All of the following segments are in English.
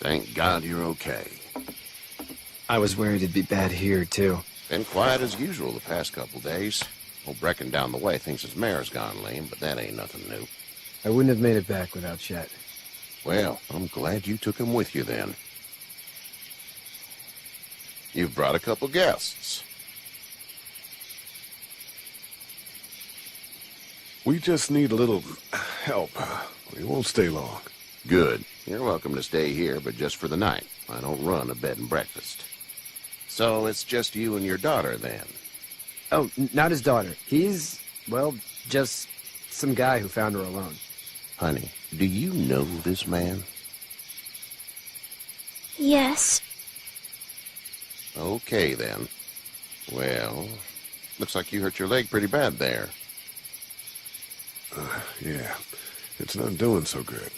Thank God you're okay. I was worried it'd be bad here, too. Been quiet as usual the past couple days. Old Brecken down the way thinks his mare's gone lame, but that ain't nothing new. I wouldn't have made it back without Chet. Well, I'm glad you took him with you then. You've brought a couple guests. We just need a little help. We won't stay long. Good. You're welcome to stay here, but just for the night. I don't run a bed and breakfast. So it's just you and your daughter, then? Oh, not his daughter. He's, well, just some guy who found her alone. Honey, do you know this man? Yes. Okay, then. Well, looks like you hurt your leg pretty bad there. Yeah, it's not doing so good.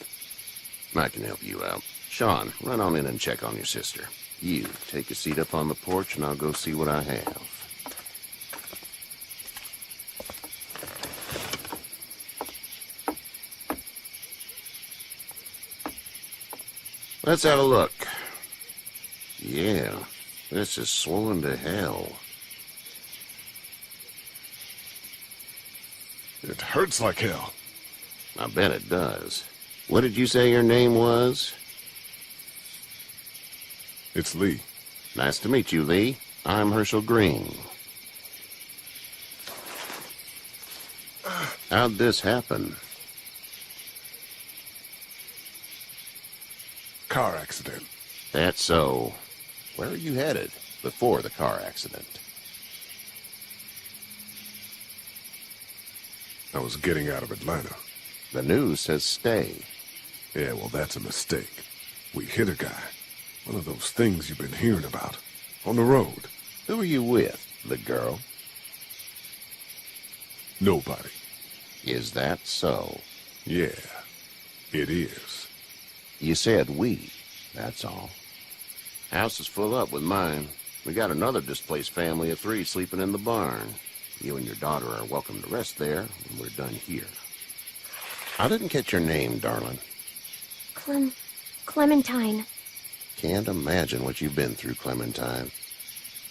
I can help you out. Sean, run on in and check on your sister. You, take a seat up on the porch and I'll go see what I have. Let's have a look. Yeah, this is swollen to hell. It hurts like hell. I bet it does. What did you say your name was? It's Lee. Nice to meet you, Lee. I'm Herschel Green. How'd this happen? Car accident. That's so. Where are you headed before the car accident? I was getting out of Atlanta. The news says stay. Yeah, well, that's a mistake. We hit a guy. One of those things you've been hearing about. On the road. Who are you with? The girl? Nobody. Is that so? Yeah, it is. You said we. That's all. House is full up with mine. We got another displaced family of 3 sleeping in the barn. You and your daughter are welcome to rest there when we're done here. I didn't catch your name, darling. Clementine. Can't imagine what you've been through, Clementine.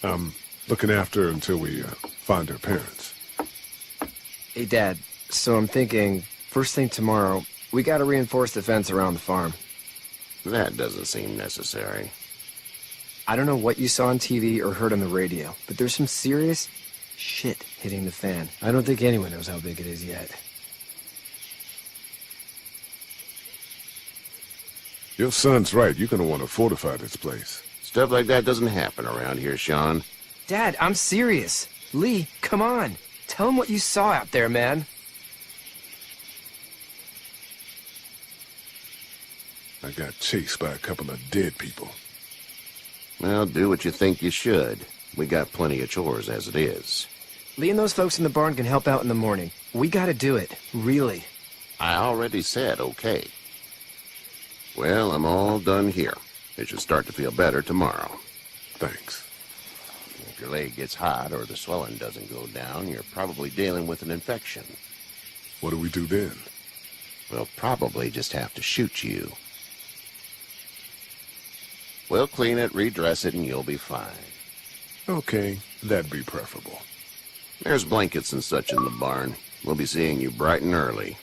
I'm looking after her until we find her parents. Hey, Dad, so I'm thinking, first thing tomorrow, we gotta reinforce the fence around the farm. That doesn't seem necessary. I don't know what you saw on TV or heard on the radio, but there's some serious shit hitting the fan. I don't think anyone knows how big it is yet. Your son's right. You're gonna want to fortify this place. Stuff like that doesn't happen around here, Sean. Dad, I'm serious. Lee, come on. Tell him what you saw out there, man. I got chased by a couple of dead people. Well, do what you think you should. We got plenty of chores as it is. Lee and those folks in the barn can help out in the morning. We gotta do it. Really. I already said okay. Well, I'm all done here. It should start to feel better tomorrow. Thanks. If your leg gets hot or the swelling doesn't go down, you're probably dealing with an infection. What do we do then? We'll probably just have to shoot you. We'll clean it, redress it, and you'll be fine. Okay, that'd be preferable. There's blankets and such in the barn. We'll be seeing you bright and early.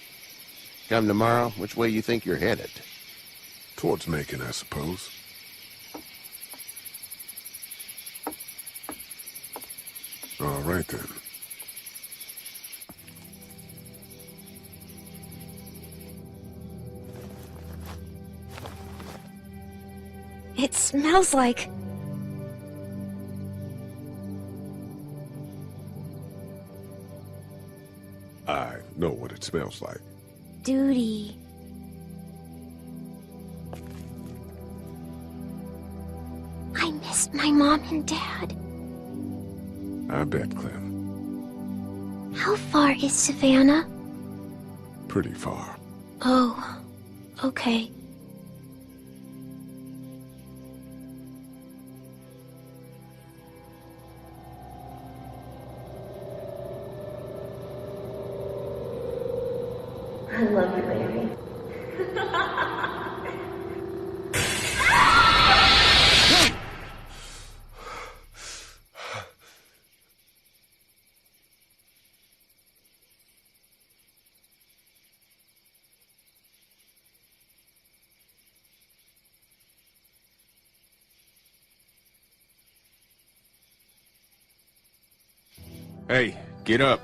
Come tomorrow, which way you think you're headed? Towards Macon, I suppose. All right, then. It smells like... I know what it smells like. duty. I missed my mom and dad. I bet, Clem. How far is Savannah? Pretty far. Oh, okay. I love you, baby. Hey, get up.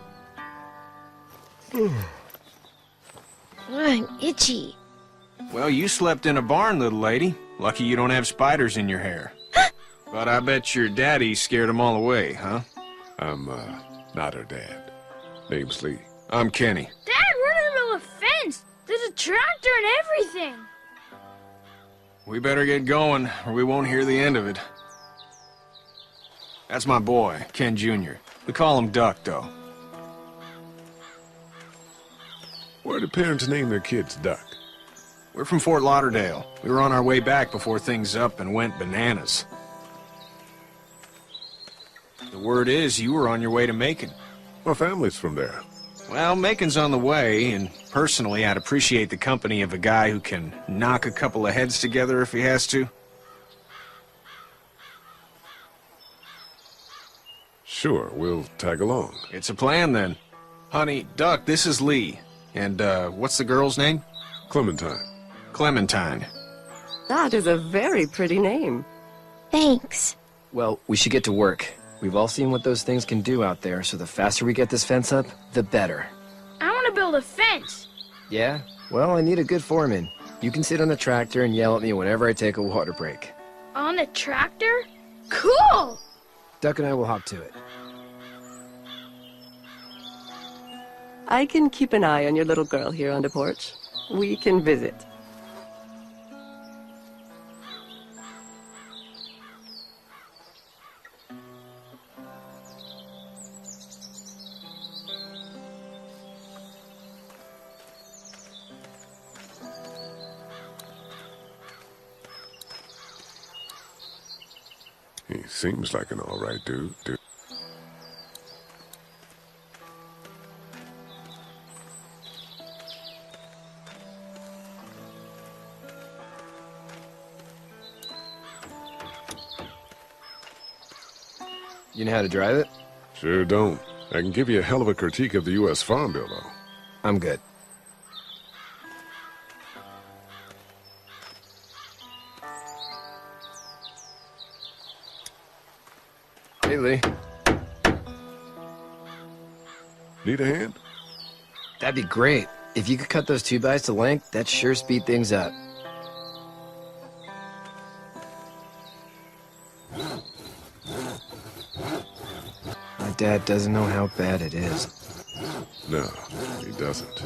I'm itchy. Well, you slept in a barn, little lady. Lucky you don't have spiders in your hair. But I bet your daddy scared them all away, huh? I'm, not her dad. Name's Lee. I'm Kenny. Dad, we're in the middle of a fence. There's a tractor and everything. We better get going, or we won't hear the end of it. That's my boy, Ken Jr. We call him Duck, though. Why do parents name their kids Duck? We're from Fort Lauderdale. We were on our way back before things up and went bananas. The word is you were on your way to Macon. My family's from there. Well, Macon's on the way, and personally, I'd appreciate the company of a guy who can knock a couple of heads together if he has to. Sure, we'll tag along. It's a plan, then. Honey, Duck, this is Lee. And, what's the girl's name? Clementine. Clementine. That is a very pretty name. Thanks. Well, we should get to work. We've all seen what those things can do out there, so the faster we get this fence up, the better. I want to build a fence. Yeah? Well, I need a good foreman. You can sit on the tractor and yell at me whenever I take a water break. On the tractor? Cool! Duck and I will hop to it. I can keep an eye on your little girl here on the porch. We can visit. He seems like an all right dude. You know how to drive it? Sure don't. I can give you a hell of a critique of the U.S. Farm Bill, though. I'm good. Hey, Lee. Need a hand? That'd be great. If you could cut those 2x to length, that'd sure speed things up. My dad doesn't know how bad it is. No, he doesn't.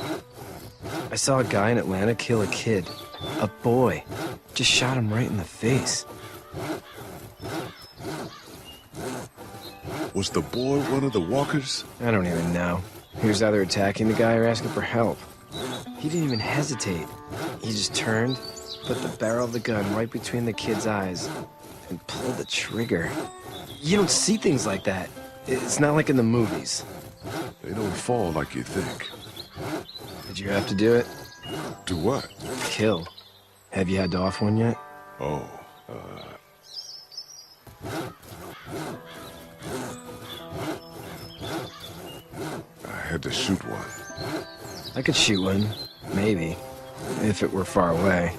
I saw a guy in Atlanta kill a kid. A boy. Just shot him right in the face. Was the boy one of the walkers? I don't even know. He was either attacking the guy or asking for help. He didn't even hesitate. He just turned, put the barrel of the gun right between the kid's eyes, and pulled the trigger. You don't see things like that. It's not like in the movies. They don't fall like you think. Did you have to do it? Do what? Kill. Have you had to off one yet? Oh, I had to shoot one. I could shoot one. Maybe. If it were far away.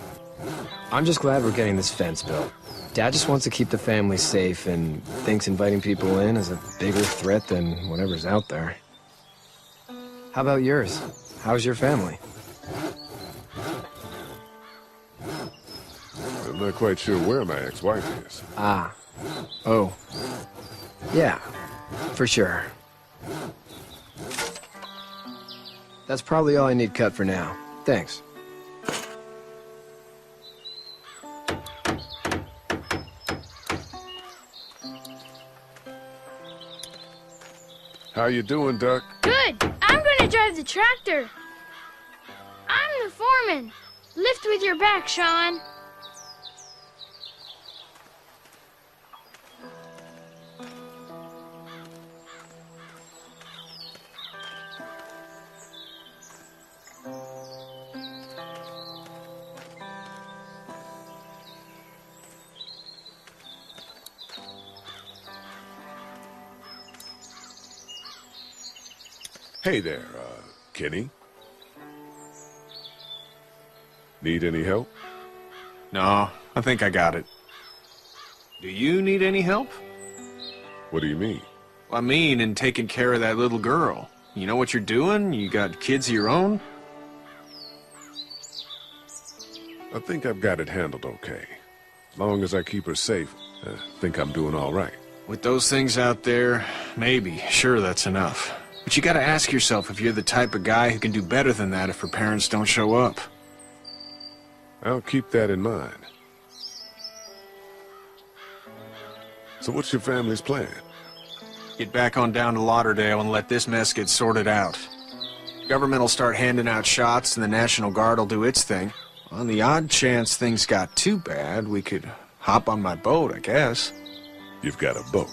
I'm just glad we're getting this fence built. Dad just wants to keep the family safe and thinks inviting people in is a bigger threat than whatever's out there. How about yours? How's your family? I'm not quite sure where my ex-wife is. Ah. Oh. Yeah. For sure. That's probably all I need cut for now. Thanks. How you doing, Duck? Good. I'm going to drive the tractor. I'm the foreman. Lift with your back, Sean. Hey there, Kenny. Need any help? No, I think I got it. Do you need any help? What do you mean? I mean, in taking care of that little girl. You know what you're doing? You got kids of your own? I think I've got it handled okay. As long as I keep her safe, I think I'm doing all right. With those things out there, maybe. Sure, that's enough. But you gotta ask yourself if you're the type of guy who can do better than that if her parents don't show up. I'll keep that in mind. So what's your family's plan? Get back on down to Lauderdale and let this mess get sorted out. Government will start handing out shots and the National Guard will do its thing. On the odd chance things got too bad, we could hop on my boat, I guess. You've got a boat.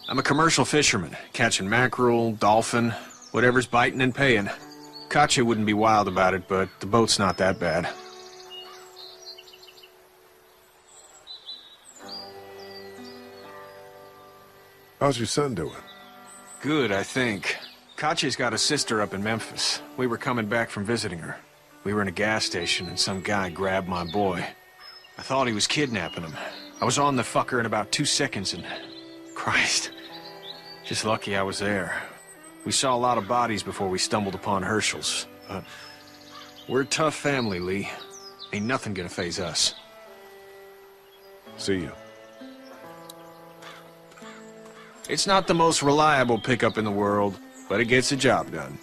I'm a commercial fisherman, catching mackerel, dolphin, whatever's biting and paying. Katya wouldn't be wild about it, but the boat's not that bad. How's your son doing? Good, I think. Katya's got a sister up in Memphis. We were coming back from visiting her. We were in a gas station and some guy grabbed my boy. I thought he was kidnapping him. I was on the fucker in about 2 seconds and... Christ. Just lucky I was there. We saw a lot of bodies before we stumbled upon Herschel's. But we're a tough family, Lee. Ain't nothing gonna faze us. See you. It's not the most reliable pickup in the world, but it gets the job done.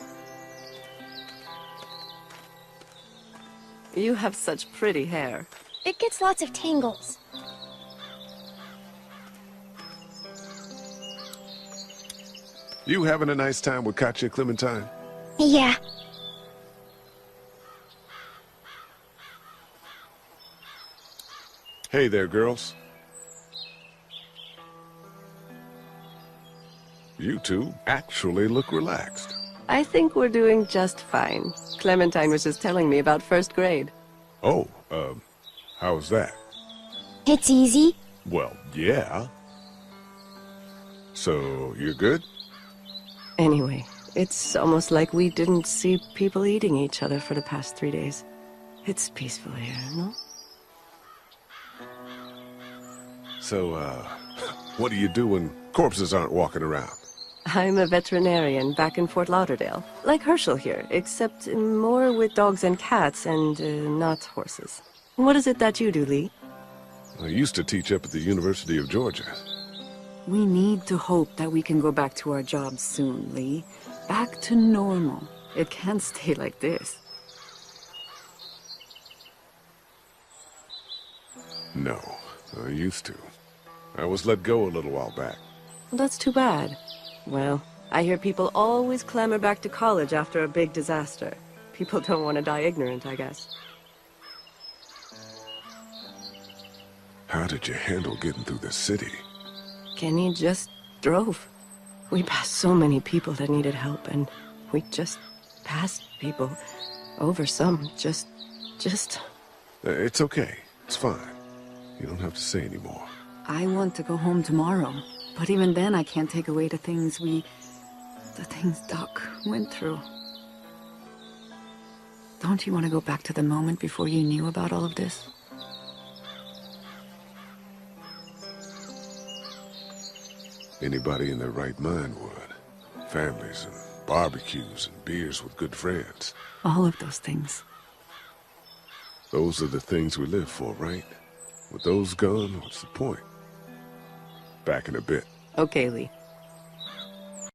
You have such pretty hair. It gets lots of tangles. You having a nice time with Katya, Clementine? Yeah. Hey there, girls. You two actually look relaxed. I think we're doing just fine. Clementine was just telling me about first grade. Oh, how was that? It's easy. Well, yeah. So, you're good? Anyway, it's almost like we didn't see people eating each other for the past 3 days. It's peaceful here, no? So, what do you do when corpses aren't walking around? I'm a veterinarian back in Fort Lauderdale. Like Herschel here, except more with dogs and cats and not horses. What is it that you do, Lee? I used to teach up at the University of Georgia. We need to hope that we can go back to our jobs soon, Lee. Back to normal. It can't stay like this. No, I used to. I was let go a little while back. Well, that's too bad. Well, I hear people always clamor back to college after a big disaster. People don't want to die ignorant, I guess. How did you handle getting through the city? Kenny just drove. We passed so many people that needed help, and we just passed people. Over some, just... It's okay. It's fine. You don't have to say any more. I want to go home tomorrow. But even then, I can't take away the things Doc went through. Don't you want to go back to the moment before you knew about all of this? Anybody in their right mind would. Families and barbecues and beers with good friends. All of those things. Those are the things we live for, right? With those gone, what's the point? Back in a bit. Okay, Lee.